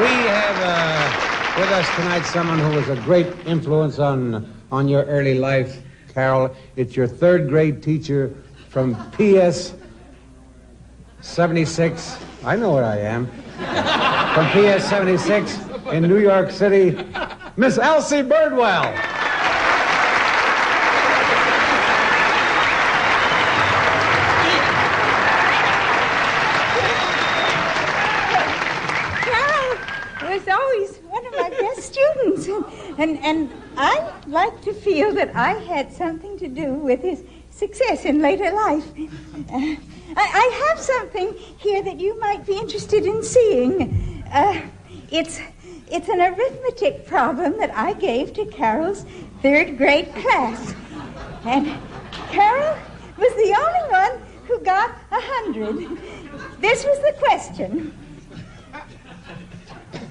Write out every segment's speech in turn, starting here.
We have with us tonight someone who was a great influence on your early life, Carol. It's your third grade teacher from PS 76. I know what I am. From PS 76 in New York City, Miss Elsie Birdwell. Students, and I like to feel that I had something to do with his success in later life. I have something here that you might be interested in seeing. It's an arithmetic problem that I gave to Carol's third grade class, and Carol was the only one who got 100. This was the question.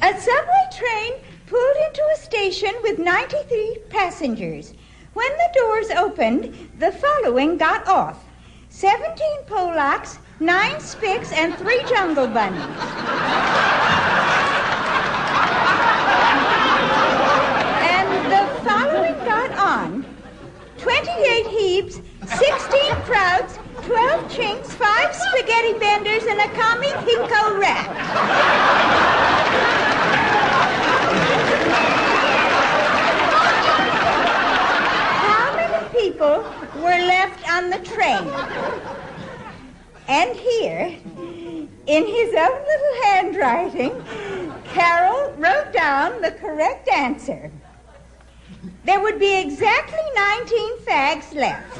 A subway train pulled into a station with 93 passengers. When the doors opened, the following got off: 17 Polacks, 9 Spicks, and 3 Jungle Bunnies. And the following got on: 28 Hebes, 16 Prouds, 12 Chinks, 5 Spaghetti Benders, and a Kami Pinko Rat. People were left on the train. And here, in his own little handwriting, Carol wrote down the correct answer. There would be exactly 19 fags left.